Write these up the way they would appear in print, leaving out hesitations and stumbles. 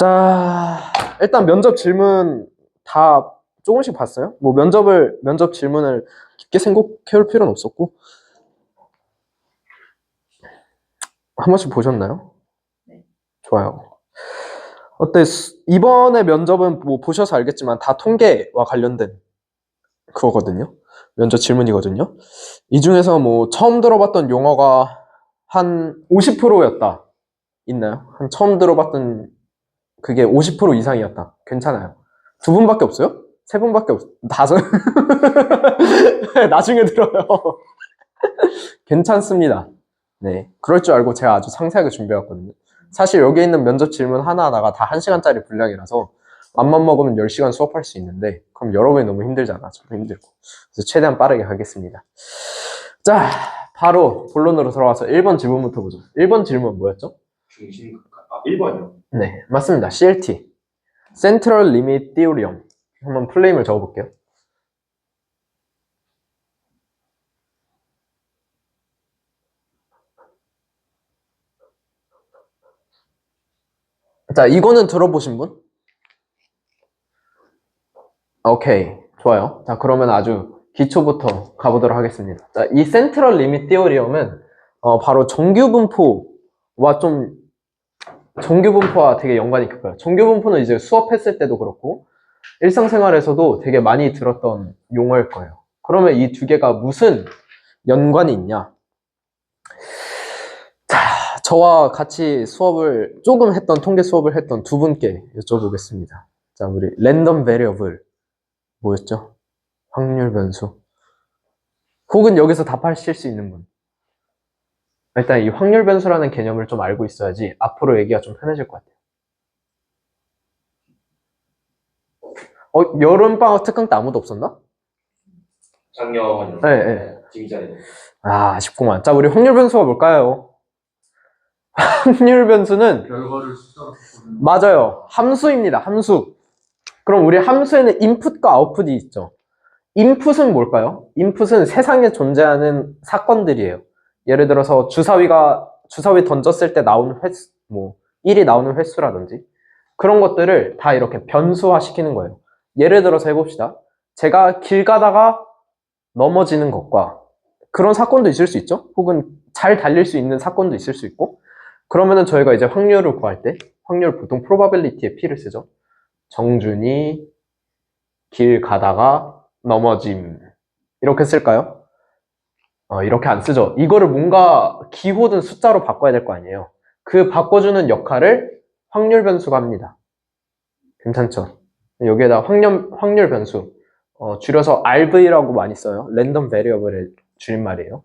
자, 일단 면접 질문 다 조금씩 봤어요. 뭐 면접 질문을 깊게 생각해 올 필요는 없었고. 한 번씩 보셨나요? 네. 좋아요. 어때? 이번에 면접은 뭐 보셔서 알겠지만 다 통계와 관련된 그거거든요. 면접 질문이거든요. 이 중에서 뭐 처음 들어봤던 용어가 한 50%였다. 있나요? 한 처음 들어봤던 그게 50% 이상이었다. 괜찮아요. 두 분밖에 없어요? 세 분밖에 없어요. 다섯. 나중에 들어요. 괜찮습니다. 네. 그럴 줄 알고 제가 아주 상세하게 준비해왔거든요. 사실 여기 있는 면접 질문 하나하나가 다 1시간짜리 분량이라서 맘만 먹으면 10시간 수업할 수 있는데 그럼 여러분이 너무 힘들잖아. 저도 힘들고. 그래서 최대한 빠르게 하겠습니다. 자, 바로 본론으로 들어와서 1번 질문부터 보죠. 1번 질문 뭐였죠? 중심각각. 1번이요. 네, 맞습니다. CLT. Central Limit Theorem. 한번 플레임을 적어볼게요. 자, 이거는 들어보신 분? 오케이, 좋아요. 자, 그러면 아주 기초부터 가보도록 하겠습니다. 자, 이 Central Limit Theorem은 바로 정규분포와 되게 연관이 깊어요. 정규분포는 이제 수업했을 때도 그렇고 일상생활에서도 되게 많이 들었던 용어일 거예요. 그러면 이 두 개가 무슨 연관이 있냐? 자, 저와 같이 조금 했던 통계 수업을 했던 두 분께 여쭤보겠습니다. 자, 우리 랜덤 베리어블 뭐였죠? 확률 변수. 혹은 여기서 답하실 수 있는 분. 일단 이 확률 변수라는 개념을 좀 알고 있어야지 앞으로 얘기가 좀 편해질 것 같아요. 여름방학 특강 때 아무도 없었나? 작년. 네. 지금 이 자리에. 아, 아쉽구만. 자, 우리 확률 변수가 뭘까요? 확률 변수는 결과를 숫자로 바꾸는 맞아요. 함수입니다. 함수. 그럼 우리 함수에는 인풋과 아웃풋이 있죠. 인풋은 뭘까요? 인풋은 세상에 존재하는 사건들이에요. 예를 들어서 주사위 던졌을 때 나오는 횟수, 뭐 1이 나오는 횟수라든지 그런 것들을 다 이렇게 변수화 시키는 거예요. 예를 들어서 해봅시다. 제가 길 가다가 넘어지는 것과 그런 사건도 있을 수 있죠. 혹은 잘 달릴 수 있는 사건도 있을 수 있고 그러면은 저희가 이제 확률을 구할 때 확률 보통 probability에 P를 쓰죠. 정준이 길 가다가 넘어짐 이렇게 쓸까요? 이렇게 안 쓰죠. 이거를 뭔가 기호든 숫자로 바꿔야 될 거 아니에요. 그 바꿔주는 역할을 확률 변수가 합니다. 괜찮죠? 여기에다 확률 변수 줄여서 RV라고 많이 써요. 랜덤 베리어블의 줄임말이에요.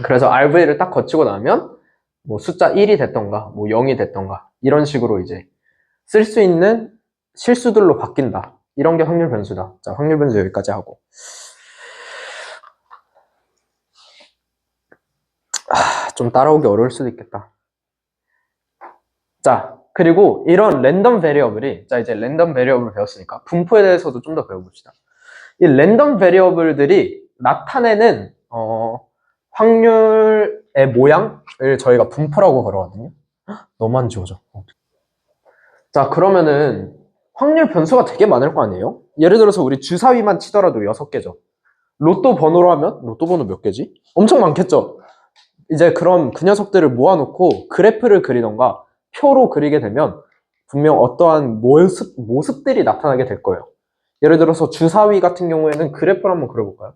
그래서 RV를 딱 거치고 나면 뭐 숫자 1이 됐던가 뭐 0이 됐던가 이런 식으로 이제 쓸 수 있는 실수들로 바뀐다. 이런 게 확률 변수다. 자, 확률 변수 여기까지 하고. 좀 따라오기 어려울 수도 있겠다. 자, 그리고 이런 랜덤 베리어블이, 자, 이제 랜덤 베리어블 배웠으니까 분포에 대해서도 좀 더 배워봅시다. 이 랜덤 베리어블들이 나타내는, 확률의 모양을 저희가 분포라고 그러거든요. 너무 안 지워져. 자, 그러면은 확률 변수가 되게 많을 거 아니에요? 예를 들어서 우리 주사위만 치더라도 6개죠. 로또 번호로 하면 로또 번호 몇 개지? 엄청 많겠죠? 이제 그럼 그 녀석들을 모아놓고 그래프를 그리던가 표로 그리게 되면 분명 어떠한 모습들이 나타나게 될 거예요. 예를 들어서 주사위 같은 경우에는 그래프를 한번 그려볼까요?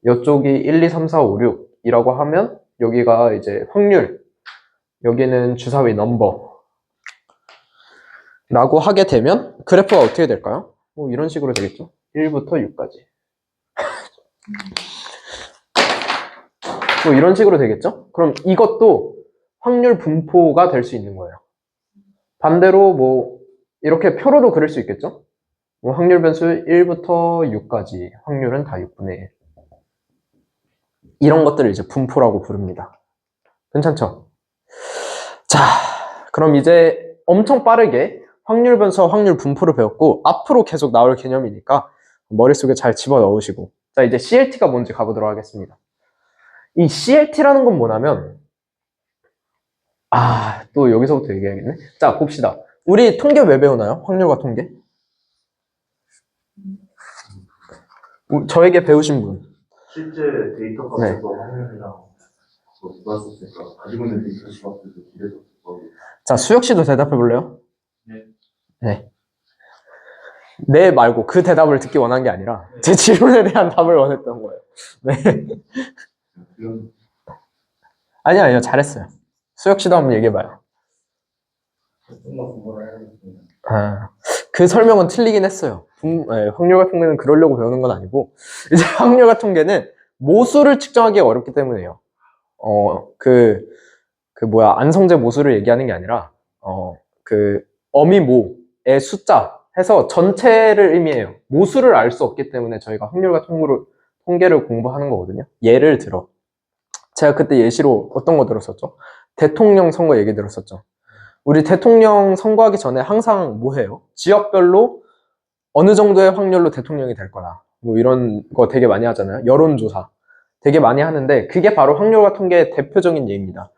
이쪽이 1, 2, 3, 4, 5, 6이라고 하면 여기가 이제 확률, 여기는 주사위 넘버 라고 하게 되면 그래프가 어떻게 될까요? 뭐 이런 식으로 되겠죠? 1부터 6까지 뭐 이런 식으로 되겠죠? 그럼 이것도 확률 분포가 될 수 있는 거예요. 반대로 뭐 이렇게 표로도 그릴 수 있겠죠? 뭐 확률 변수 1부터 6까지 확률은 다 6분의 1 이런 것들을 이제 분포라고 부릅니다. 괜찮죠? 자, 그럼 이제 엄청 빠르게 확률 변수와 확률 분포를 배웠고 앞으로 계속 나올 개념이니까 머릿속에 잘 집어넣으시고 자, 이제 CLT가 뭔지 가보도록 하겠습니다. 이 CLT라는 건 뭐냐면 또 여기서부터 얘기해야겠네. 자, 봅시다. 우리 통계 왜 배우나요? 확률과 통계? 저에게 배우신 분. 실제 데이터 네. 값에서 확률이랑 그거 봤었으니까 가지고 있는 데이터 값에서 기대서 자, 수혁 씨도 대답해 볼래요? 네. 네. 네 말고 그 대답을 듣기 원한 게 아니라 제 질문에 대한 답을 원했던 거예요. 네. 그런 아니요, 잘했어요. 수혁 씨도 한번 얘기해봐요. 좀더 공부를 해야겠습니다. 그 설명은 틀리긴 했어요. 확률과 통계는 그러려고 배우는 건 아니고, 이제 확률과 통계는 모수를 측정하기가 어렵기 때문에요. 안성재 모수를 얘기하는 게 아니라, 어미모의 숫자 해서 전체를 의미해요. 모수를 알 수 없기 때문에 저희가 확률과 통계를 공부하는 거거든요. 예를 들어, 제가 그때 예시로 어떤 거 들었었죠? 대통령 선거 얘기 들었었죠. 우리 대통령 선거하기 전에 항상 뭐 해요? 지역별로 어느 정도의 확률로 대통령이 될 거다. 뭐 이런 거 되게 많이 하잖아요. 여론조사. 되게 많이 하는데 그게 바로 확률과 통계의 대표적인 예입니다.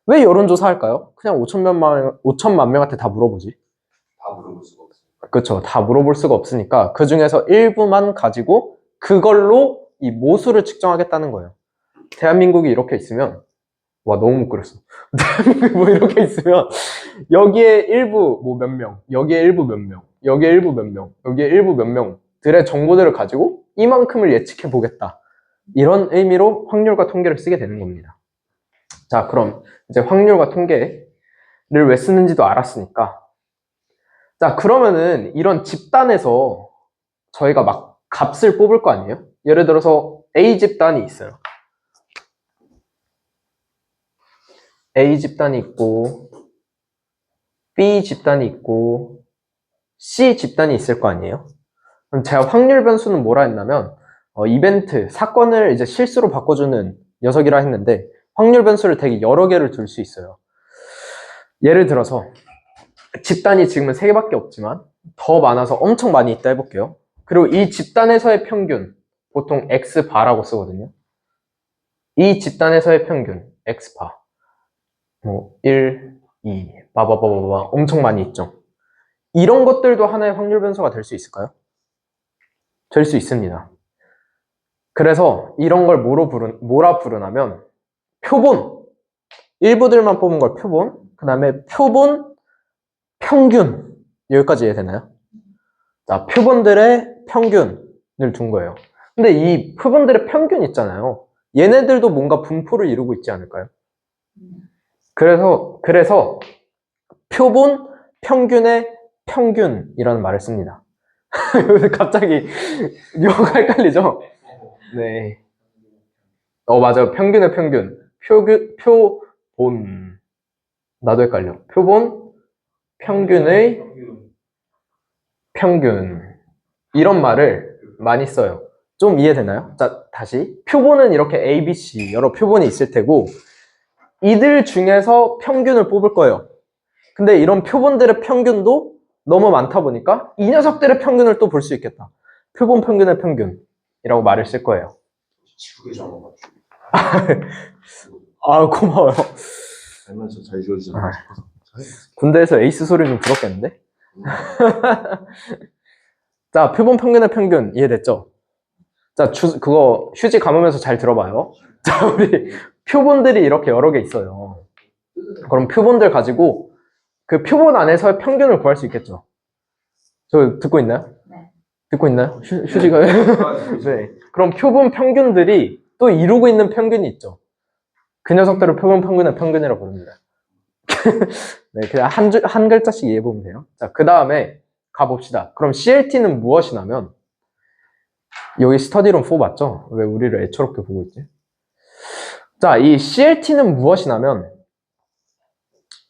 왜 여론조사 할까요? 그냥 5천만 명한테 다 물어보지. 다 물어볼 수가 없어요. 그렇죠. 다 물어볼 수가 없으니까 그 중에서 일부만 가지고 그걸로 이 모수를 측정하겠다는 거예요. 대한민국이 이렇게 있으면 와 너무 못 그렸어. 대한민국이 뭐 이렇게 있으면 여기에 일부 뭐 몇 명, 여기에 일부 몇 명, 여기에 일부 몇 명, 여기에 일부 몇 명들의 정보들을 가지고 이만큼을 예측해 보겠다. 이런 의미로 확률과 통계를 쓰게 되는 겁니다. 자, 그럼 이제 확률과 통계를 왜 쓰는지도 알았으니까 자, 그러면은 이런 집단에서 저희가 막 값을 뽑을 거 아니에요? 예를 들어서 A 집단이 있어요. A 집단이 있고 B 집단이 있고 C 집단이 있을 거 아니에요? 그럼 제가 확률 변수는 뭐라 했냐면 이벤트, 사건을 이제 실수로 바꿔주는 녀석이라 했는데 확률 변수를 되게 여러 개를 둘 수 있어요. 예를 들어서 집단이 지금은 3개밖에 없지만 더 많아서 엄청 많이 있다 해볼게요. 그리고 이 집단에서의 평균 보통 X바라고 쓰거든요. 이 집단에서의 평균 X바 뭐 1, 2, 바바바바바 엄청 많이 있죠. 이런 것들도 하나의 확률 변수가 될 수 있을까요? 될 수 있습니다. 그래서 이런 걸 뭐라 부르냐면 표본, 일부들만 뽑은 걸 표본, 그 다음에 표본 평균, 여기까지 이해되나요? 자, 표본들의 평균을 둔 거예요. 근데 이 표본들의 평균 있잖아요. 얘네들도 뭔가 분포를 이루고 있지 않을까요? 그래서 표본 평균의 평균이라는 말을 씁니다. 갑자기 영어가 헷갈리죠? 네. 맞아요. 평균의 평균. 표본. 나도 헷갈려. 표본 평균의 평균. 이런 말을 많이 써요. 좀 이해되나요? 자, 다시. 표본은 이렇게 A, B, C 여러 표본이 있을 테고 이들 중에서 평균을 뽑을 거예요. 근데 이런 표본들의 평균도 너무 많다 보니까 이 녀석들의 평균을 또 볼 수 있겠다. 표본 평균의 평균이라고 말을 쓸 거예요. 지우개 잡아가지고. 아, 고마워요. 알면서 잘 지워지잖아요. 군대에서 에이스 소리 좀 들었겠는데? 자, 표본 평균의 평균 이해됐죠? 자, 그거 휴지 감으면서 잘 들어봐요. 자, 우리 표본들이 이렇게 여러 개 있어요. 그럼 표본들 가지고 그 표본 안에서의 평균을 구할 수 있겠죠? 저 듣고 있나요? 네. 듣고 있나요? 휴지가 네. 그럼 표본 평균들이 또 이루고 있는 평균이 있죠. 그 녀석들을 표본 평균의 평균이라고 부릅니다. 네, 그냥 한 글자씩 이해해보면 돼요. 자, 그 다음에 가봅시다. 그럼 CLT는 무엇이냐면 여기 스터디룸 4 맞죠? 왜 우리를 애처롭게 보고 있지? 자, 이 CLT는 무엇이냐면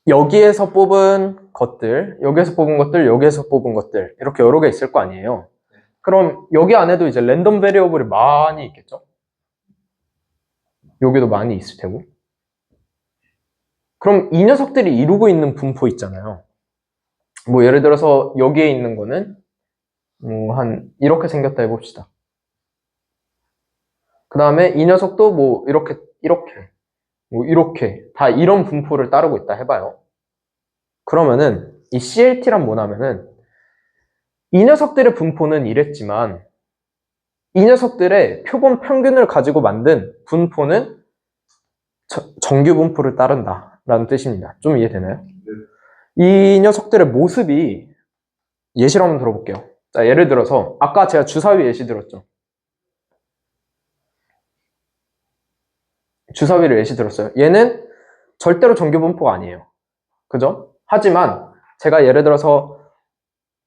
여기에서 뽑은 것들, 여기에서 뽑은 것들, 여기에서 뽑은 것들 이렇게 여러 개 있을 거 아니에요. 그럼 여기 안에도 이제 랜덤 베리어블이 많이 있겠죠? 여기도 많이 있을 테고. 그럼 이 녀석들이 이루고 있는 분포 있잖아요. 뭐 예를 들어서 여기에 있는 거는 한 이렇게 생겼다 해봅시다. 그 다음에 이 녀석도 뭐 이렇게 뭐 이렇게 다 이런 분포를 따르고 있다 해봐요. 그러면은 이 CLT란 뭐냐면은 이 녀석들의 분포는 이랬지만 이 녀석들의 표본 평균을 가지고 만든 분포는 정규 분포를 따른다 라는 뜻입니다. 좀 이해되나요? 이 녀석들의 모습이 예시를 한번 들어볼게요. 자, 예를 들어서 아까 제가 주사위 예시 들었죠. 주사위를 예시 들었어요. 얘는 절대로 정규 분포가 아니에요. 그죠? 하지만 제가 예를 들어서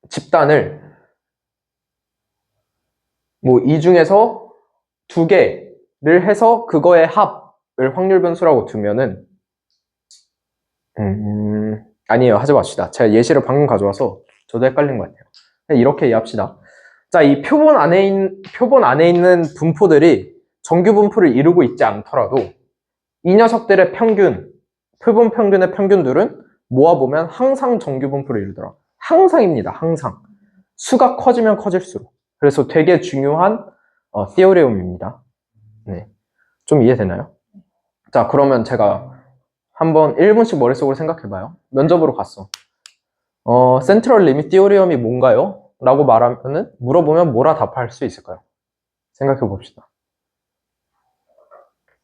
집단을 뭐 이 중에서 두 개를 해서 그거의 합을 확률 변수라고 두면은 아니에요. 하지 맙시다. 제가 예시를 방금 가져와서 저도 헷갈린 것 같아요. 이렇게 이해합시다. 자, 이 표본 안에 있는 분포들이 정규 분포를 이루고 있지 않더라도 이 녀석들의 평균, 표본 평균의 평균들은 모아보면 항상 정규 분포를 이루더라. 항상입니다. 항상. 수가 커지면 커질수록. 그래서 되게 중요한 티오리움입니다. 네. 좀 이해되나요? 자, 그러면 제가 한번 1분씩 머릿속으로 생각해봐요. 면접으로 갔어. 센트럴 리밋 티오리움이 뭔가요? 라고 물어보면 뭐라 답할 수 있을까요? 생각해봅시다.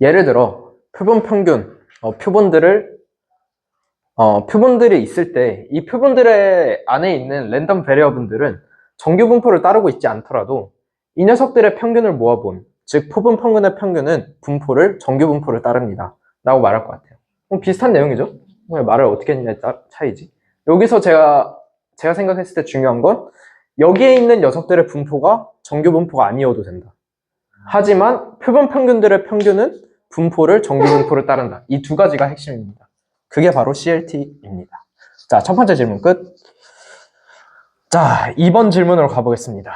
예를 들어, 표본 평균, 표본들이 있을 때, 이 표본들의 안에 있는 랜덤 베리어블들은 정규 분포를 따르고 있지 않더라도 이 녀석들의 평균을 모아본, 즉 표본 평균의 평균은 정규 분포를 따릅니다. 라고 말할 것 같아요. 비슷한 내용이죠? 말을 어떻게 했냐의 차이지. 여기서 제가 생각했을 때 중요한 건 여기에 있는 녀석들의 분포가 정규 분포가 아니어도 된다. 하지만 표본 평균들의 평균은 정규 분포를 따른다. 이 두 가지가 핵심입니다. 그게 바로 CLT입니다. 자, 첫 번째 질문 끝. 자, 2번 질문으로 가보겠습니다.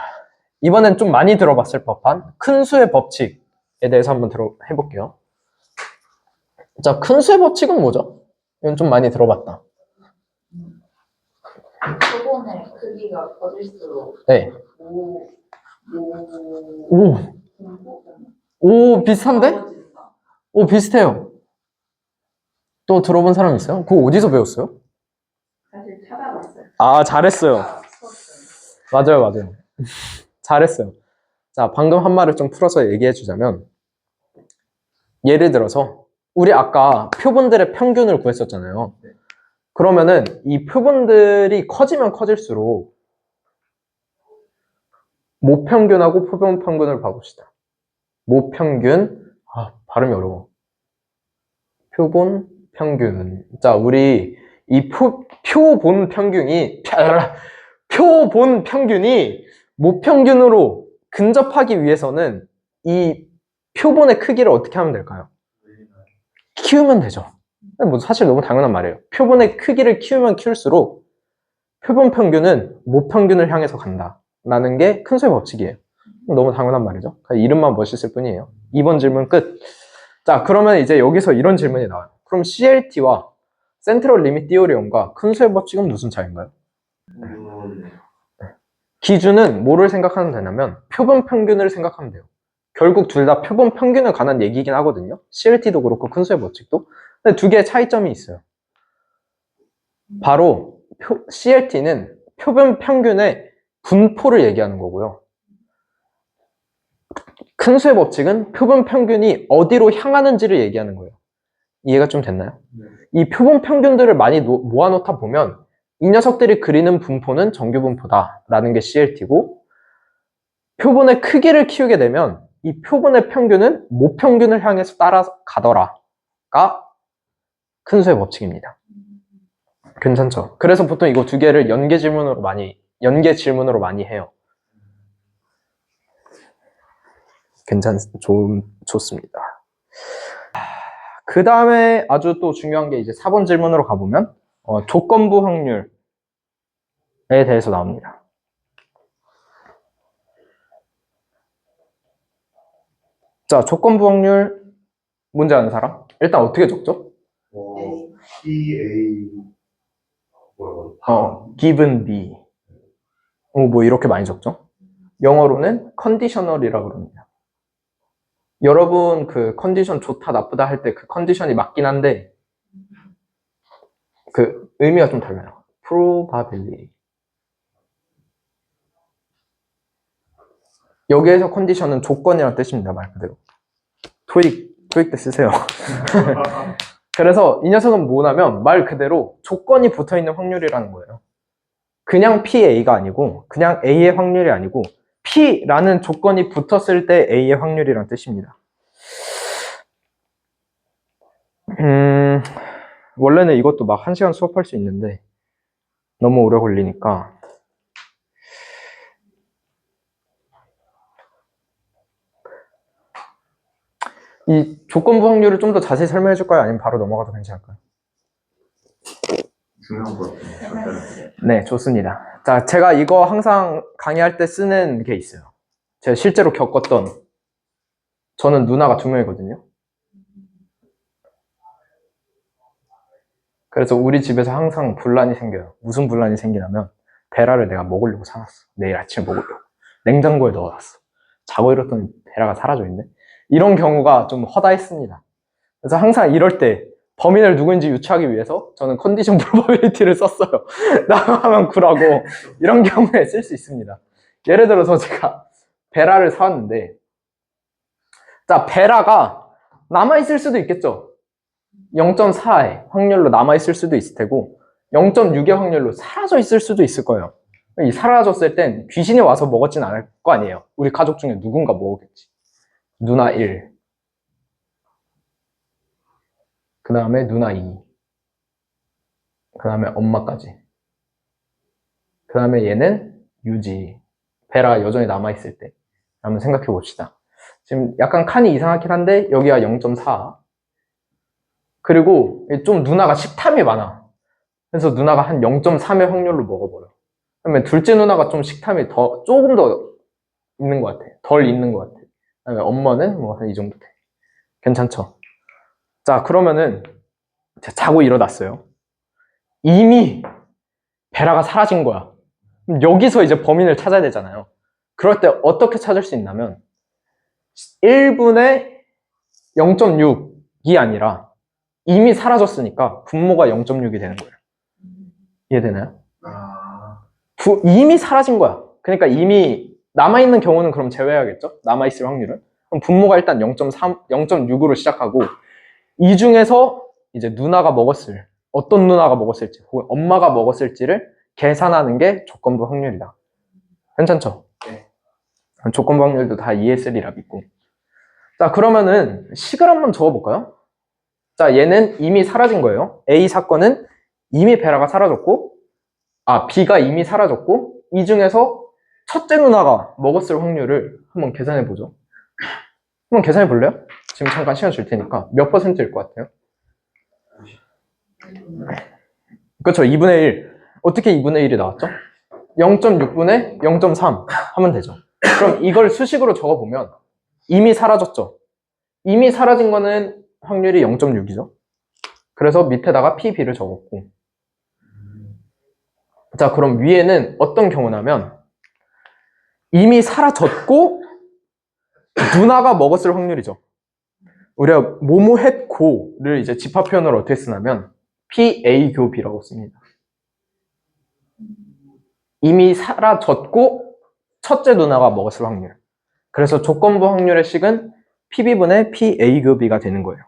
이번엔 좀 많이 들어봤을 법한 큰 수의 법칙에 대해서 한번 해볼게요. 자, 큰 수의 법칙은 뭐죠? 이건 좀 많이 들어봤다. 표본의 크기가 커질수록 네. 오, 비슷한데? 오, 비슷해요. 또 들어본 사람 있어요? 그거 어디서 배웠어요? 사실 찾아봤어요. 아, 잘했어요. 맞아요. 잘했어요. 자, 방금 한 말을 좀 풀어서 얘기해 주자면, 예를 들어서 우리 아까 표본들의 평균을 구했었잖아요. 그러면은 이 표본들이 커지면 커질수록 모평균하고 표본 평균을 봐봅시다. 모평균, 발음이 어려워. 표본 평균. 자, 우리 이 표본 평균이 모평균으로 근접하기 위해서는 이 표본의 크기를 어떻게 하면 될까요? 키우면 되죠. 뭐 사실 너무 당연한 말이에요. 표본의 크기를 키우면 키울수록 표본 평균은 모평균을 향해서 간다 라는 게 큰 수의 법칙이에요. 너무 당연한 말이죠. 이름만 멋있을 뿐이에요. 2번 질문 끝. 자, 그러면 이제 여기서 이런 질문이 나와요. 그럼 CLT와 센트럴 리밋 티오리움과 큰 수의 법칙은 무슨 차이인가요? 기준은 뭐를 생각하면 되냐면 표본 평균을 생각하면 돼요. 결국 둘 다 표본 평균에 관한 얘기긴 하거든요. CLT도 그렇고 큰 수의 법칙도. 근데 두 개의 차이점이 있어요. 바로 CLT는 표본 평균의 분포를 얘기하는 거고요. 큰 수의 법칙은 표본 평균이 어디로 향하는지를 얘기하는 거예요. 이해가 좀 됐나요? 이 표본 평균들을 많이 모아놓다 보면 이 녀석들이 그리는 분포는 정규 분포다 라는 게 CLT고, 표본의 크기를 키우게 되면 이 표본의 평균은 모평균을 향해서 따라가더라가 큰 수의 법칙입니다. 괜찮죠? 그래서 보통 이거 두 개를 연계 질문으로 많이 해요. 좋습니다. 그 다음에 아주 또 중요한 게 이제 4번 질문으로 가보면 조건부 확률에 대해서 나옵니다. 자, 조건부 확률 뭔지 아는 사람? 일단 어떻게 적죠? PA 뭐라고? given B. 뭐 이렇게 많이 적죠? 영어로는 conditional이라고 그럽니다. 여러분 그 컨디션 좋다 나쁘다 할 때 그 컨디션이 맞긴 한데 그 의미가 좀 달라요. probability. 여기에서 컨디션은 조건이라는 뜻입니다. 말 그대로. 토익 때 쓰세요. 그래서 이 녀석은 뭐냐면 말 그대로 조건이 붙어있는 확률이라는 거예요. 그냥 PA가 아니고 그냥 A의 확률이 아니고 P라는 조건이 붙었을 때 A의 확률이라는 뜻입니다. 원래는 이것도 막 1시간 수업할 수 있는데 너무 오래 걸리니까 이 조건부 확률을 좀 더 자세히 설명해 줄까요? 아니면 바로 넘어가도 괜찮을까요? 중요한 것 같아요. 네, 좋습니다. 자, 제가 이거 항상 강의할 때 쓰는 게 있어요. 제가 실제로 겪었던, 저는 누나가 2명이거든요. 그래서 우리 집에서 항상 분란이 생겨요. 무슨 분란이 생기냐면 베라를 내가 먹으려고 사놨어. 내일 아침에 먹으려고. 냉장고에 넣어놨어. 자고 일었더니 베라가 사라져 있네. 이런 경우가 좀 허다했습니다. 그래서 항상 이럴 때 범인을 누구인지 유추하기 위해서 저는 컨디션 프로바빌리티를 썼어요. 나가면 구라고 이런 경우에 쓸 수 있습니다. 예를 들어서 제가 베라를 사왔는데, 자, 베라가 남아있을 수도 있겠죠. 0.4의 확률로 남아있을 수도 있을 테고 0.6의 확률로 사라져 있을 수도 있을 거예요. 이 사라졌을 땐 귀신이 와서 먹었진 않을 거 아니에요. 우리 가족 중에 누군가 먹었겠지. 누나 1, 그 다음에 누나 2, 그 다음에 엄마까지, 그 다음에 얘는 유지, 베라 여전히 남아있을 때 한번 생각해 봅시다. 지금 약간 칸이 이상하긴 한데 여기가 0.4, 그리고 좀 누나가 식탐이 많아. 그래서 누나가 한 0.3의 확률로 먹어버려. 그러면 둘째 누나가 좀 식탐이 조금 더 있는 것 같아. 덜 있는 것 같아. 그다음에 엄마는 뭐 한 이 정도 돼. 괜찮죠? 자, 그러면은 제가 자고 일어났어요. 이미 베라가 사라진 거야. 그럼 여기서 이제 범인을 찾아야 되잖아요. 그럴 때 어떻게 찾을 수 있냐면 1분의 0.6이 아니라 이미 사라졌으니까 분모가 0.6이 되는 거예요. 이해되나요? 이미 사라진 거야. 그러니까 이미 남아있는 경우는 그럼 제외해야겠죠? 남아있을 확률은. 그럼 분모가 일단 0.3, 0.6으로 시작하고 이 중에서 이제 누나가 먹었을, 어떤 누나가 먹었을지 혹은 엄마가 먹었을지를 계산하는 게 조건부 확률이다. 괜찮죠? 네. 조건부 확률도 다 이해했으리라 믿고. 자, 그러면은 식을 한번 적어볼까요? 자, 얘는 이미 사라진 거예요. A 사건은 이미 베라가 사라졌고, B가 이미 사라졌고, 이 중에서 첫째 누나가 먹었을 확률을 한번 계산해 보죠. 한번 계산해 볼래요? 지금 잠깐 시간 줄 테니까 몇 %일 것 같아요? 그렇죠. 2분의 1. 어떻게 2분의 1이 나왔죠? 0.6분의 0.3 하면 되죠. 그럼 이걸 수식으로 적어보면 이미 사라졌죠. 이미 사라진 거는 확률이 0.6이죠. 그래서 밑에다가 PB를 적었고, 자, 그럼 위에는 어떤 경우냐면 이미 사라졌고 누나가 먹었을 확률이죠. 우리가 뭐뭐 했고를 이제 집합 표현을 어떻게 쓰냐면 PA 교 B라고 씁니다. 이미 사라졌고 첫째 누나가 먹었을 확률. 그래서 조건부 확률의 식은 PB분의 PA 교 B가 되는 거예요.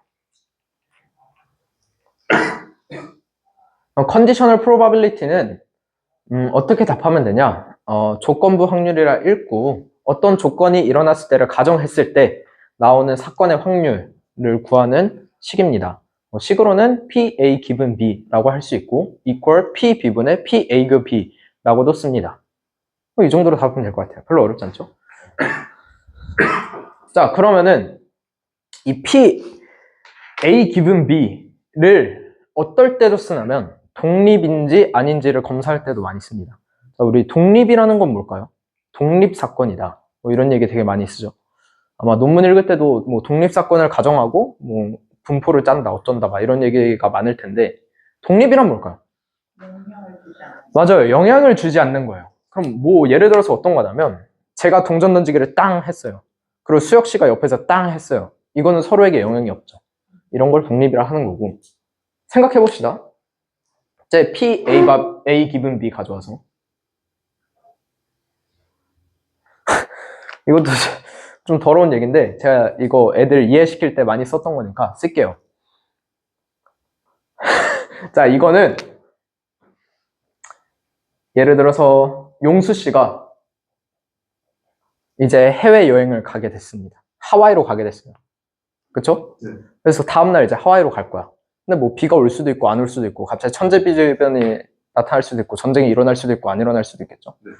컨디셔널 프로바빌리티는 어떻게 답하면 되냐? 조건부 확률이라 읽고 어떤 조건이 일어났을 때를 가정했을 때 나오는 사건의 확률을 구하는 식입니다. 식으로는 PA 기분 B라고 할 수 있고 equal PB분의 PA 교 B라고도 씁니다. 이 정도로 답하면 될 것 같아요. 별로 어렵지 않죠? 자, 그러면은 이 PA 기분 B를 어떨 때도 쓰냐면 독립인지 아닌지를 검사할 때도 많이 씁니다. 자, 우리 독립이라는 건 뭘까요? 독립사건이다. 뭐 이런 얘기 되게 많이 쓰죠. 아마 논문 읽을 때도 뭐 독립사건을 가정하고 뭐 분포를 짠다, 어쩐다, 막 이런 얘기가 많을 텐데 독립이란 뭘까요? 영향을 주지 않아요. 맞아요. 영향을 주지 않는 거예요. 그럼 뭐 예를 들어서 어떤 거냐면 제가 동전 던지기를 땅 했어요. 그리고 수혁 씨가 옆에서 땅 했어요. 이거는 서로에게 영향이 없죠. 이런 걸 독립이라 하는 거고 생각해 봅시다. 제 P, A 기분 B 가져와서 이것도 좀 더러운 얘기인데 제가 이거 애들 이해시킬 때 많이 썼던 거니까 쓸게요. 자, 이거는 예를 들어서 용수 씨가 이제 해외여행을 가게 됐습니다. 하와이로 가게 됐어요. 그쵸? 네. 그래서 다음날 이제 하와이로 갈 거야. 근데 뭐 비가 올 수도 있고 안 올 수도 있고 갑자기 천재지변이 나타날 수도 있고 전쟁이 일어날 수도 있고 안 일어날 수도 있겠죠. 네.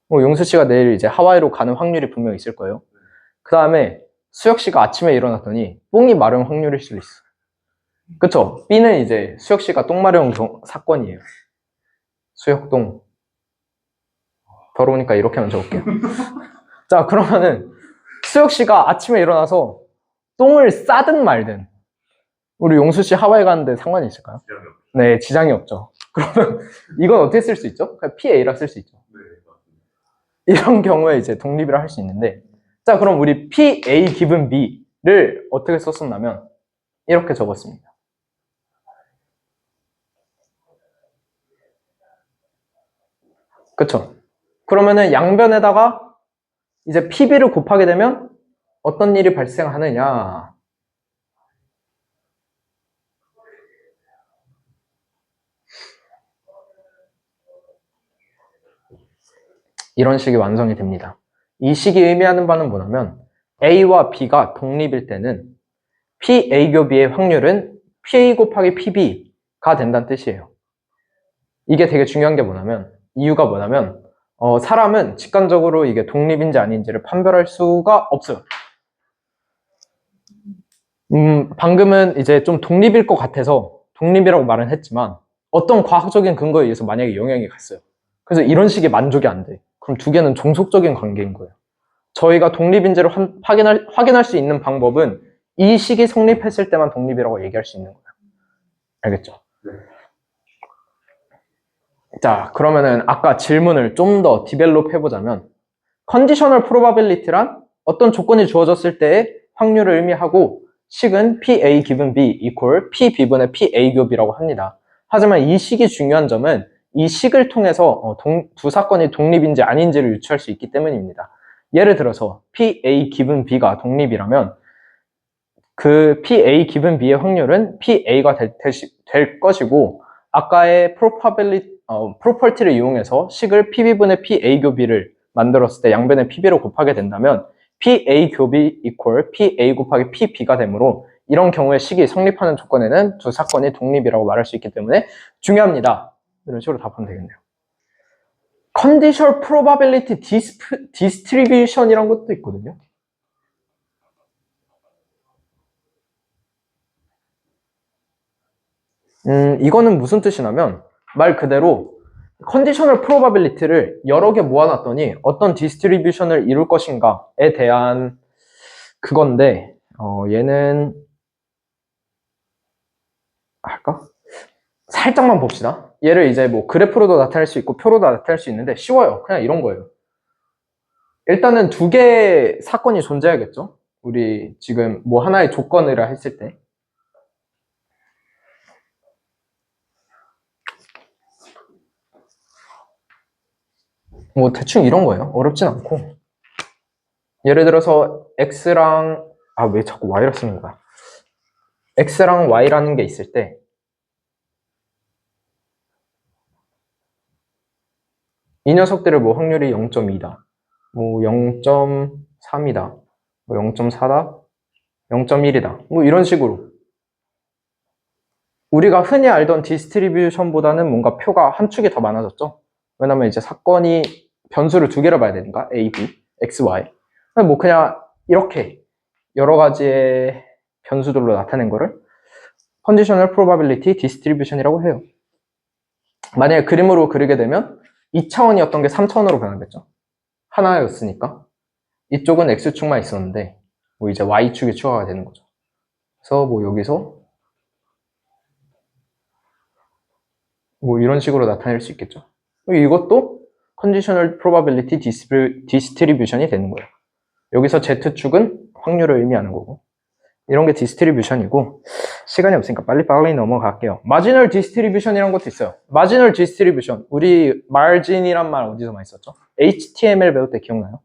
뭐 용수 씨가 내일 이제 하와이로 가는 확률이 분명 있을 거예요. 그 다음에 수혁 씨가 아침에 일어났더니 똥이 마려운 확률일 수도 있어. 그쵸? B는 이제 수혁 씨가 똥 마려운 사건이에요. 수혁똥. 더러우니까 이렇게만 적을게요. 자, 그러면은 수혁 씨가 아침에 일어나서 똥을 싸든 말든 우리 용수 씨 하와이 가는데 상관이 있을까요? 지장이 없죠. 네, 지장이 없죠. 그러면 이건 어떻게 쓸 수 있죠? 그냥 PA라 쓸 수 있죠. 네, 맞습니다. 이런 경우에 이제 독립이라 할 수 있는데, 자, 그럼 우리 PA 기분 B를 어떻게 썼었냐면 이렇게 적었습니다. 그쵸? 그러면은 양변에다가 이제 PB를 곱하게 되면 어떤 일이 발생하느냐? 이런 식이 완성이 됩니다. 이 식이 의미하는 바는 뭐냐면 A와 B가 독립일 때는 PA 곱B의 확률은 PA 곱하기 PB가 된다는 뜻이에요. 이게 되게 중요한 게 뭐냐면 이유가 뭐냐면 사람은 직관적으로 이게 독립인지 아닌지를 판별할 수가 없어요. 방금은 이제 좀 독립일 것 같아서 독립이라고 말은 했지만 어떤 과학적인 근거에 의해서 만약에 영향이 갔어요. 그래서 이런 식의 만족이 안 돼. 그럼 두 개는 종속적인 관계인 거예요. 저희가 독립인지를 확인할 수 있는 방법은 이 식이 성립했을 때만 독립이라고 얘기할 수 있는 거예요. 알겠죠? 네. 자, 그러면은 아까 질문을 좀 더 디벨롭 해보자면 컨디셔널 프로바빌리티란 어떤 조건이 주어졌을 때의 확률을 의미하고 식은 PA 기분 B equal PB분의 PA 곱이라고 합니다. 하지만 이 식이 중요한 점은 이 식을 통해서 두 사건이 독립인지 아닌지를 유추할 수 있기 때문입니다. 예를 들어서 PA 기분 B가 독립이라면 그 PA 기분 B의 확률은 PA가 될 것이고 아까의 프로퍼티를 이용해서 식을 PB분의 PA 곱이를 만들었을 때 양변에 PB로 곱하게 된다면 PA 곱이 equal PA 곱하기 PB가 되므로 이런 경우에 식이 성립하는 조건에는 두 사건이 독립이라고 말할 수 있기 때문에 중요합니다. 이런 식으로 답하면 되겠네요. Conditional Probability Distribution이란 것도 있거든요. 이거는 무슨 뜻이냐면 말 그대로 컨디셔널 프로바빌리티를 여러 개 모아놨더니 어떤 디스트리뷰션을 이룰 것인가에 대한 그건데 얘는 할까? 살짝만 봅시다. 얘를 이제 뭐 그래프로도 나타낼 수 있고 표로도 나타낼 수 있는데 쉬워요. 그냥 이런 거예요. 일단은 두 개의 사건이 존재하겠죠. 우리 지금 뭐 하나의 조건이라 했을 때 뭐 대충 이런 거예요. 어렵진 않고 예를 들어서 x랑 왜 자꾸 y라 쓰는 거야? x랑 y라는 게 있을 때 이 녀석들의 뭐 확률이 0.2다, 뭐 0.3이다, 뭐 0.4다, 0.1이다, 뭐 이런 식으로 우리가 흔히 알던 디스트리뷰션보다는 뭔가 표가 한 축이 더 많아졌죠. 왜냐면 이제 사건이 변수를 두 개를 봐야 되니까 A, B, X, Y. 뭐 그냥 이렇게 여러 가지의 변수들로 나타낸 거를 Conditional Probability Distribution이라고 해요. 만약에 그림으로 그리게 되면 2차원이었던 게 3차원으로 변하겠죠. 하나였으니까 이쪽은 X축만 있었는데 뭐 이제 Y축이 추가가 되는 거죠. 그래서 뭐 여기서 뭐 이런 식으로 나타낼 수 있겠죠. 이것도 Conditional Probability Distribution이 되는 거예요. 여기서 Z축은 확률을 의미하는 거고 이런 게 디스트리뷰션이고 시간이 없으니까 빨리빨리 넘어갈게요. 마지널 디스트리뷰션이라는 것도 있어요. 마지널 디스트리뷰션. 우리 마진이란 말 어디서 많이 썼죠? HTML 배울 때 기억나요?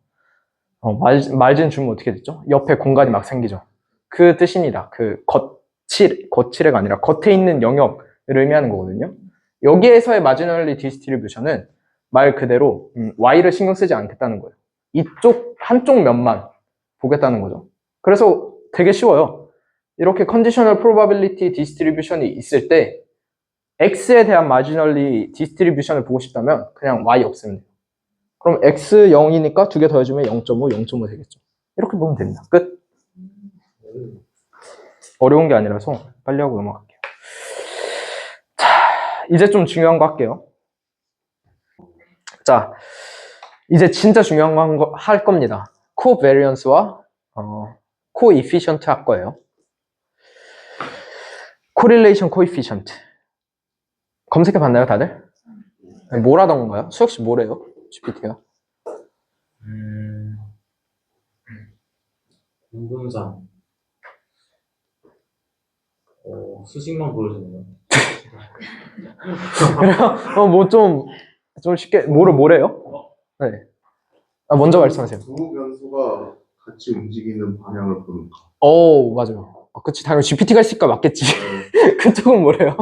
마진 주면 어떻게 됐죠? 옆에 공간이 막 생기죠. 그 뜻입니다. 그 거칠애가 아니라 겉에 있는 영역을 의미하는 거거든요. 여기에서의 마지널리 디스트리뷰션은 말 그대로 Y를 신경 쓰지 않겠다는 거예요. 이쪽 한쪽 면만 보겠다는 거죠. 그래서 되게 쉬워요. 이렇게 컨디셔널 프로바빌리티 디스트리뷰션이 있을 때 X에 대한 마지널리 디스트리뷰션을 보고 싶다면 그냥 Y 없으면 돼요. 그럼 X 0이니까 두 개 더해주면 0.5, 0.5 되겠죠. 이렇게 보면 됩니다. 끝. 어려운 게 아니라서 빨리 하고 넘어갈게요. 자, 이제 좀 중요한 거 할게요. 자, 이제 진짜 중요한 거 할 겁니다. 코베리언스와 코이피션트 할 거예요. 코릴레이션 코이피션트. 검색해 봤나요, 다들? 뭘 하던가요? 수혁씨 뭐래요? GPT가? 공분산. 수식만 보여주네요. 그래요? 뭐 좀 쉽게 뭐래요? 네. 먼저 말씀하세요. 두 변수가 같이 움직이는 방향을 보는 거. 맞아요. 그치, 당연히 GPT가 있으니까 맞겠지. 그쪽은 뭐래요?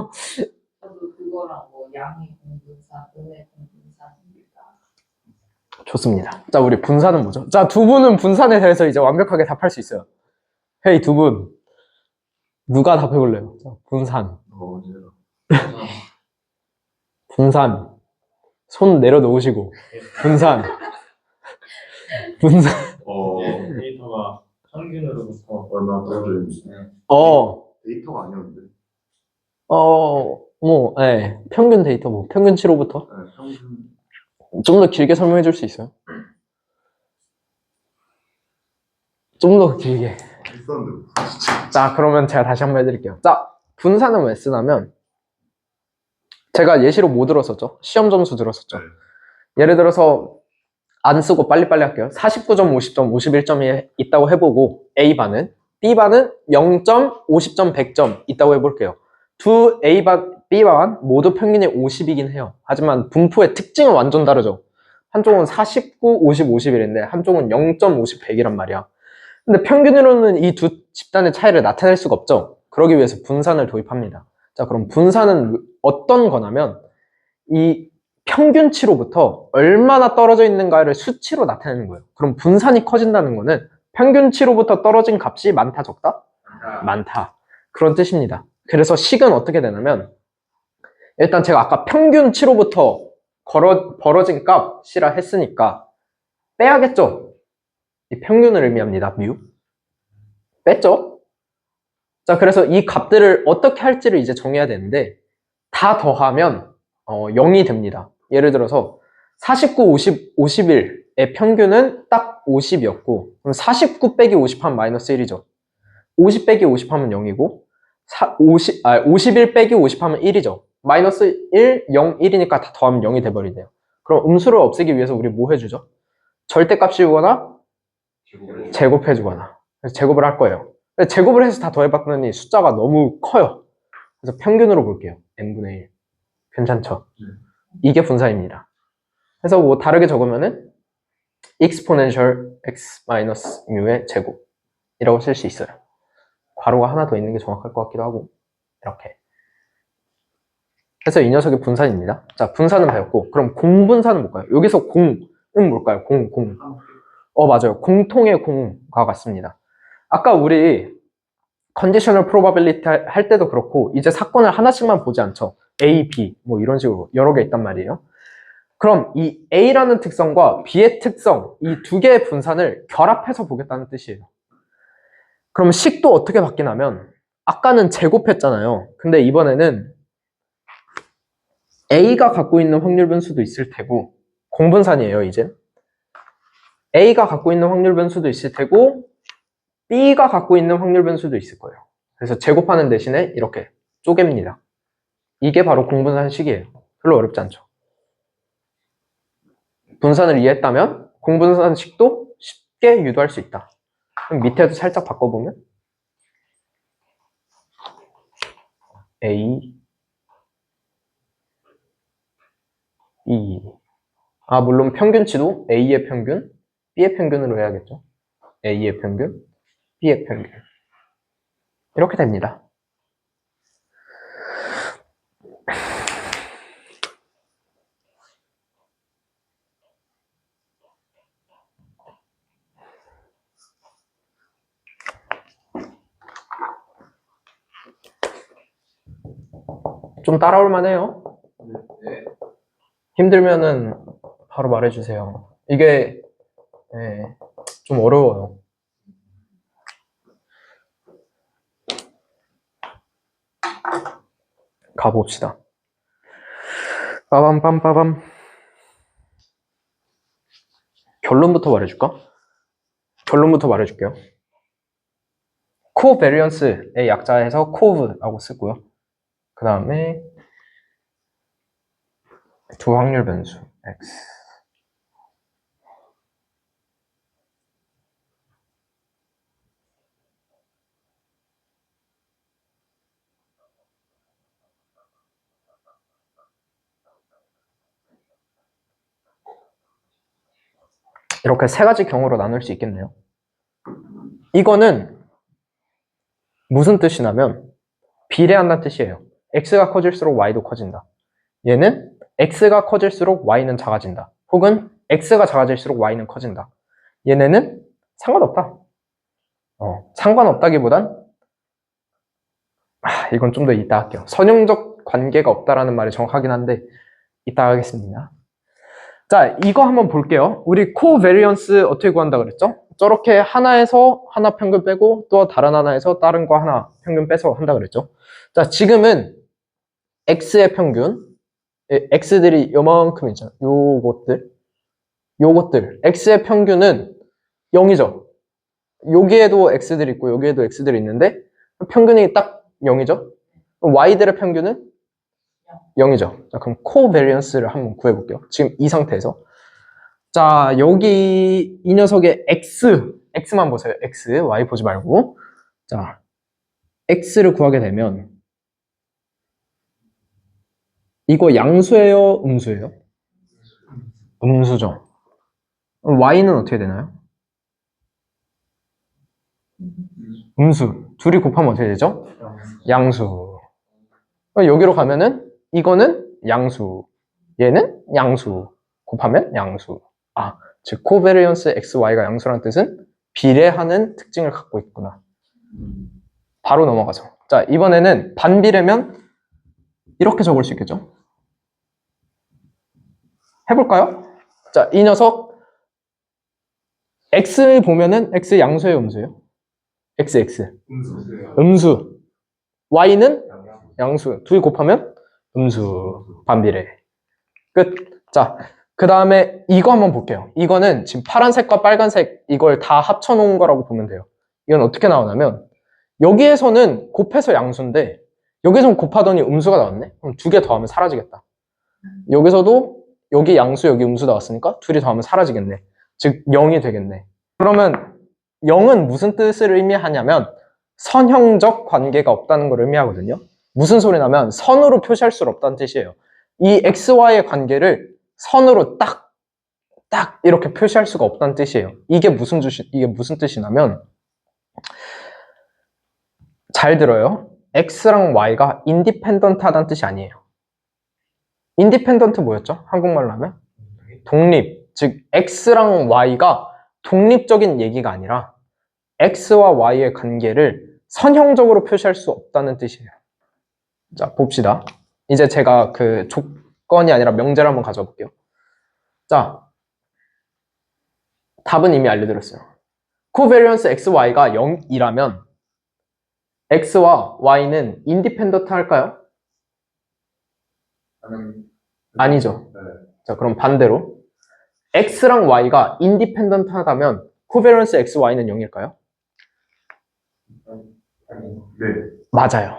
저도 그거랑 뭐 양의 공분산, 음의 공분산입니다. 좋습니다. 자, 우리 분산은 뭐죠? 자, 두 분은 분산에 대해서 이제 완벽하게 답할 수 있어요. 헤이, 두 분. 누가 답해볼래요? 자, 분산. 제가. 분산. 손 내려놓으시고. 분산. 분산. 데이터가 평균으로부터 얼마 떨어져 있는지. 데이터가 아니었는데. 네. 평균 데이터 평균치로부터. 네, 평균. 좀 더 길게 설명해 줄 수 있어요? 좀 더 길게. 있었는데. 자, 그러면 제가 다시 한번 해드릴게요. 자, 분산은 왜 쓰냐면, 제가 예시로 뭐 들었었죠? 시험 점수 들었었죠? 예를 들어서, 안 쓰고 빨리빨리 할게요. 49점, 50점, 51점이 있다고 해보고, A반은, B반은 0점, 50점, 100점 있다고 해볼게요. 두 A반, B반 모두 평균이 50이긴 해요. 하지만 분포의 특징은 완전 다르죠. 한쪽은 49, 50, 51인데, 한쪽은 0점, 50, 100이란 말이야. 근데 평균으로는 이 두 집단의 차이를 나타낼 수가 없죠. 그러기 위해서 분산을 도입합니다. 자, 그럼 분산은 어떤 거냐면 이 평균치로부터 얼마나 떨어져 있는가를 수치로 나타내는 거예요. 그럼 분산이 커진다는 거는 평균치로부터 떨어진 값이 많다, 적다? 많다. 그런 뜻입니다. 그래서 식은 어떻게 되냐면 일단 제가 아까 평균치로부터 벌어진 값이라 했으니까 빼야겠죠? 이 평균을 의미합니다. 뮤. 뺐죠? 자, 그래서 이 값들을 어떻게 할지를 이제 정해야 되는데 다 더하면 0이 됩니다. 예를 들어서 49, 50, 51의 평균은 딱 50이었고 그럼 49 빼기 50 하면 마이너스 1이죠. 50 빼기 50 하면 0이고 51 빼기 50 하면 1이죠. 마이너스 1, 0, 1이니까 다 더하면 0이 돼버리네요. 그럼 음수를 없애기 위해서 우리 뭐 해주죠? 절대값 씌우거나 제곱해주거나 제곱을 할 거예요. 제곱을 해서 다 더해봤더니 숫자가 너무 커요. 그래서 평균으로 볼게요. n분의 1. 괜찮죠? 이게 분산입니다. 그래서 뭐 다르게 적으면은 exponential x 마이너스 mu의 제곱이라고 쓸 수 있어요. 괄호가 하나 더 있는 게 정확할 것 같기도 하고 이렇게. 그래서 이 녀석이 분산입니다. 자, 분산은 배웠고 그럼 공분산은 뭘까요? 여기서 공은 뭘까요? 공. 맞아요. 공통의 공과 같습니다. 아까 우리 컨디셔널 프로바빌리티 할 때도 그렇고 이제 사건을 하나씩만 보지 않죠. A, B 뭐 이런 식으로 여러 개 있단 말이에요. 그럼 이 A라는 특성과 B의 특성 이 두 개의 분산을 결합해서 보겠다는 뜻이에요. 그럼 식도 어떻게 바뀌냐면 아까는 제곱했잖아요. 근데 이번에는 A가 갖고 있는 확률 변수도 있을 테고 공분산이에요. 이제 A가 갖고 있는 확률 변수도 있을 테고 B가 갖고 있는 확률 변수도 있을 거예요. 그래서 제곱하는 대신에 이렇게 쪼갭니다. 이게 바로 공분산식이에요. 별로 어렵지 않죠. 분산을 이해했다면 공분산식도 쉽게 유도할 수 있다. 그럼 밑에도 살짝 바꿔보면 A, E. 아, 물론 평균치도 A의 평균, B의 평균으로 해야겠죠. A의 평균, B의 평균. 이렇게 됩니다. 좀 따라올 만해요. 네. 힘들면은 바로 말해주세요. 이게 좀 어려워요. 가봅시다. 빠밤빰빠밤. 결론부터 말해줄까? 결론부터 말해줄게요. 코베리언스의 약자에서 코브라고 쓰고요. 그 다음에 두 확률 변수 x. 이렇게 세 가지 경우로 나눌 수 있겠네요. 이거는 무슨 뜻이냐면 비례한다는 뜻이에요. x가 커질수록 y도 커진다. 얘는 x가 커질수록 y는 작아진다. 혹은 x가 작아질수록 y는 커진다. 얘네는 상관없다. 상관없다기보단 이건 좀 더 이따 할게요. 선형적 관계가 없다라는 말이 정확하긴 한데 이따 하겠습니다. 자, 이거 한번 볼게요. 우리 코베리언스 어떻게 구한다 그랬죠? 저렇게 하나에서 하나 평균 빼고 또 다른 하나에서 다른 거 하나 평균 빼서 한다 그랬죠? 자, 지금은 x의 평균, x들이 요만큼 있잖아. 요것들. x의 평균은 0이죠. 여기에도 x들이 있고 여기에도 x들이 있는데 평균이 딱 0이죠. y들의 평균은 0이죠. 자, 그럼 코베리언스를 한번 구해볼게요. 지금 이 상태에서. 자, 여기 이 녀석의 x만 보세요. x, y 보지 말고. 자, x를 구하게 되면 이거 양수예요? 음수예요? 음수죠. 그럼 y는 어떻게 되나요? 음수. 둘이 곱하면 어떻게 되죠? 양수. 여기로 가면은 이거는 양수. 얘는 양수. 곱하면 양수. 즉 코베리언스 XY가 양수라는 뜻은 비례하는 특징을 갖고 있구나. 바로 넘어가죠. 자, 이번에는 반비례면 이렇게 적을 수 있겠죠? 해볼까요? 자, 이 녀석 X 보면은 X 양수예요, 음수예요? X. 음수. Y는 양수. 둘이 곱하면 음수. 반비례. 끝. 자, 그 다음에 이거 한번 볼게요. 이거는 지금 파란색과 빨간색 이걸 다 합쳐놓은 거라고 보면 돼요. 이건 어떻게 나오냐면 여기에서는 곱해서 양수인데 여기서는 곱하더니 음수가 나왔네? 그럼 두 개 더하면 사라지겠다. 여기서도 여기 양수 여기 음수 나왔으니까 둘이 더하면 사라지겠네. 즉 0이 되겠네. 그러면 0은 무슨 뜻을 의미하냐면 선형적 관계가 없다는 걸 의미하거든요. 무슨 소리냐면 선으로 표시할 수 없다는 뜻이에요. 이 XY의 관계를 선으로 딱 이렇게 표시할 수가 없다는 뜻이에요. 이게 무슨 뜻이냐면 잘 들어요. X랑 Y가 인디펜던트 하다는 뜻이 아니에요. 인디펜던트 뭐였죠? 한국말로 하면? 독립. 즉 X랑 Y가 독립적인 얘기가 아니라 X와 Y의 관계를 선형적으로 표시할 수 없다는 뜻이에요. 자, 봅시다. 이제 제가 그 조건이 아니라 명제를 한번 가져와 볼게요. 자, 답은 이미 알려드렸어요. 코베리언스 XY가 0이라면 X와 Y는 인디펜던트 할까요? 아니죠. 자, 그럼 반대로 X랑 Y가 인디펜던트 하다면 코베리언스 XY는 0일까요? 네. 맞아요.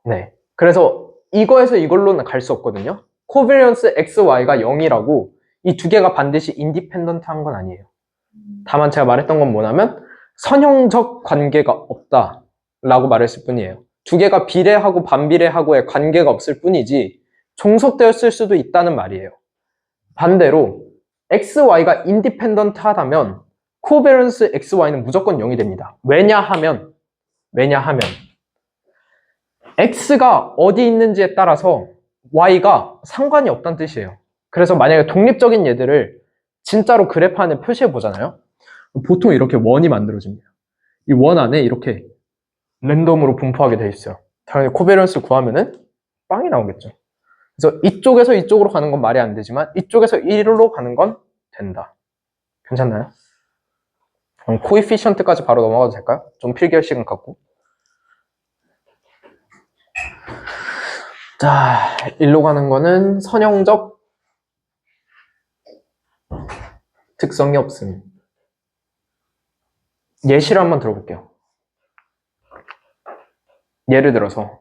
네. 그래서 이거에서 이걸로는 갈 수 없거든요. 코베리언스 XY가 0이라고 이 두 개가 반드시 인디펜던트 한 건 아니에요. 다만 제가 말했던 건 뭐냐면 선형적 관계가 없다라고 말했을 뿐이에요. 두 개가 비례하고 반비례하고의 관계가 없을 뿐이지 종속되었을 수도 있다는 말이에요. 반대로 XY가 인디펜던트 하다면 코베런스 XY는 무조건 0이 됩니다. 왜냐하면 X가 어디 있는지에 따라서 Y가 상관이 없다는 뜻이에요. 그래서 만약에 독립적인 얘들을 진짜로 그래프안에 표시해 보잖아요. 보통 이렇게 원이 만들어집니다. 이 원 안에 이렇게 랜덤으로 분포하게 돼 있어요. 당연히 코베런스 구하면은 빵이 나오겠죠. 그래서 이쪽에서 이쪽으로 가는 건 말이 안 되지만 이쪽에서 1로 가는 건 된다. 괜찮나요? 그럼 코이피션트까지 바로 넘어가도 될까요? 좀 필기할 시간 갖고. 자, 1로 가는 거는 선형적 특성이 없음. 예시를 한번 들어볼게요. 예를 들어서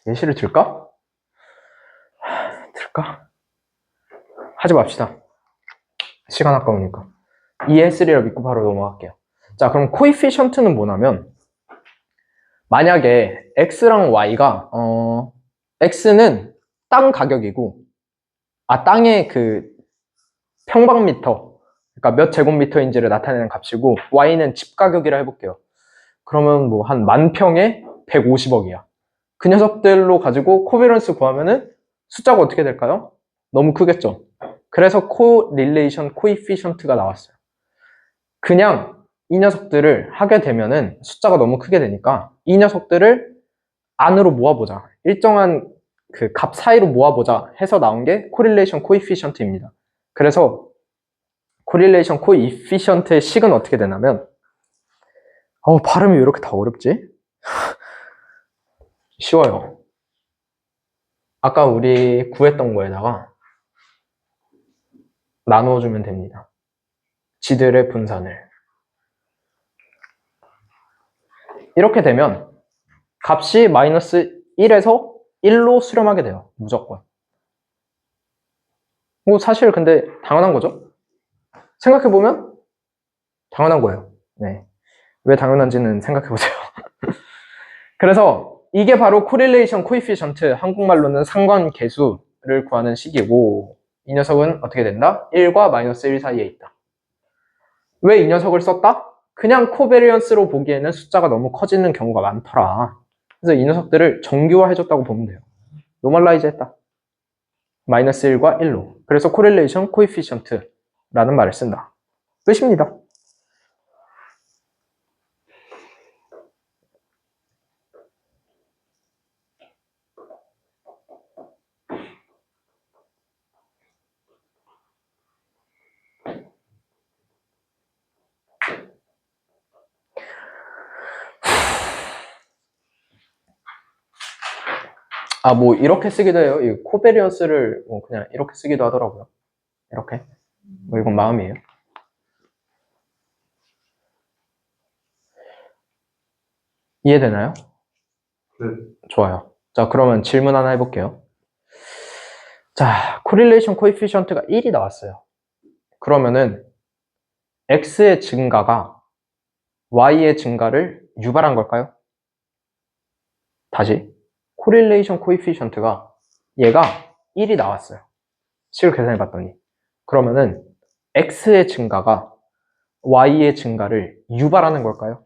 예시를 들까? 하지 맙시다. 시간 아까우니까. ES3를 믿고 바로 넘어갈게요. 자, 그럼 코이피션트는 뭐냐면 만약에 X랑 Y가 X는 땅 가격이고 땅의 그 평방미터, 그러니까 몇 제곱미터인지를 나타내는 값이고 Y는 집 가격이라 해볼게요. 그러면 뭐 한 10,000평에 150억이야. 그 녀석들로 가지고 코베런스 구하면은 숫자가 어떻게 될까요? 너무 크겠죠. 그래서 코릴레이션 코이피션트가 나왔어요. 그냥 이 녀석들을 하게 되면은 숫자가 너무 크게 되니까 이 녀석들을 안으로 모아보자. 일정한 그 값 사이로 모아보자 해서 나온 게 코릴레이션 코이피션트입니다. 그래서 코릴레이션 코이피션트의 식은 어떻게 되냐면 발음이 왜 이렇게 다 어렵지? 쉬워요. 아까 우리 구했던 거에다가 나누어주면 됩니다. 지들의 분산을. 이렇게 되면 값이 마이너스 1에서 1로 수렴하게 돼요. 무조건. 뭐 사실 근데 당연한 거죠. 생각해보면 당연한 거예요. 네. 왜 당연한지는 생각해보세요. 그래서 이게 바로 코릴레이션 코이피션트, 한국말로는 상관계수를 구하는 식이고 이 녀석은 어떻게 된다? 1과 마이너스 1 사이에 있다. 왜 이 녀석을 썼다? 그냥 코베리언스로 보기에는 숫자가 너무 커지는 경우가 많더라. 그래서 이 녀석들을 정규화해줬다고 보면 돼요. 노멀라이즈 했다. 마이너스 1과 1로. 그래서 코릴레이션 코이피션트라는 말을 쓴다. 끝입니다. 뭐 이렇게 쓰기도 해요. 이 코베리언스를 그냥 이렇게 쓰기도 하더라고요. 이렇게. 이건 마음이에요. 이해되나요? 네. 좋아요. 자, 그러면 질문 하나 해볼게요. 자, 코릴레이션 코이피션트가 1이 나왔어요. 그러면은 X의 증가가 Y의 증가를 유발한 걸까요? 다시. 코릴레이션 코이피션트가 얘가 1이 나왔어요. 식을 계산해 봤더니. 그러면은 X의 증가가 Y의 증가를 유발하는 걸까요?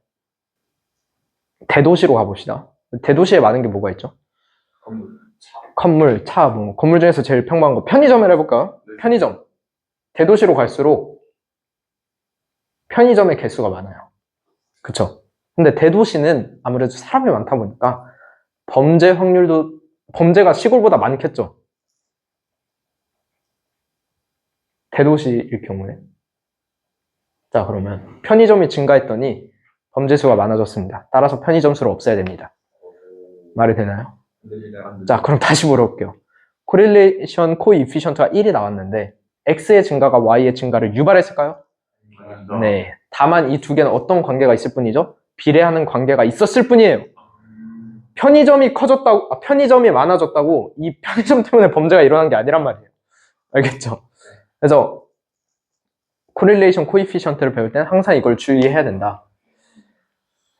대도시로 가봅시다. 대도시에 많은 게 뭐가 있죠? 건물, 차, 뭐 건물 중에서 제일 평범한 거 편의점을 해볼까요? 네. 편의점. 대도시로 갈수록 편의점의 개수가 많아요. 그쵸? 근데 대도시는 아무래도 사람이 많다 보니까 범죄 확률도, 범죄가 시골보다 많겠죠? 대도시일 경우에. 자, 그러면 편의점이 증가했더니 범죄 수가 많아졌습니다. 따라서 편의점 수를 없애야 됩니다. 말이 되나요? 자, 그럼 다시 물어볼게요. 코릴레이션 코이피션트가 1이 나왔는데 X의 증가가 Y의 증가를 유발했을까요? 네. 다만 이 두 개는 어떤 관계가 있을 뿐이죠? 비례하는 관계가 있었을 뿐이에요. 편의점이 커졌다고, 편의점이 많아졌다고 이 편의점 때문에 범죄가 일어난 게 아니란 말이에요. 알겠죠? 그래서 코릴레이션 코이피션트를 배울 때는 항상 이걸 주의해야 된다.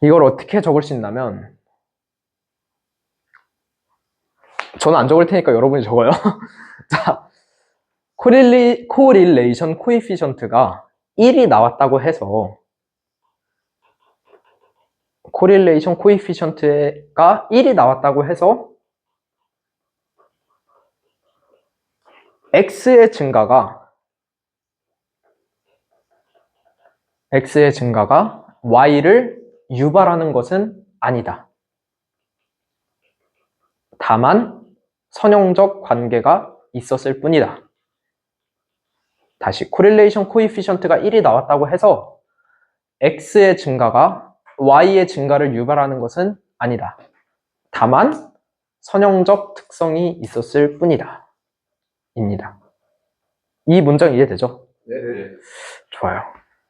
이걸 어떻게 적을 수 있냐면, 저는 안 적을 테니까 여러분이 적어요. 자, 코릴레이션 코에피션트가 1이 나왔다고 해서 코릴레이션 코에피션트가 1이 나왔다고 해서 x의 증가가 y를 유발하는 것은 아니다. 다만 선형적 관계가 있었을 뿐이다. 다시 코릴레이션 코에피션트가 1이 나왔다고 해서 x의 증가가 y의 증가를 유발하는 것은 아니다. 다만 선형적 특성이 있었을 뿐이다. 입니다. 이 문장 이해되죠? 네. 좋아요.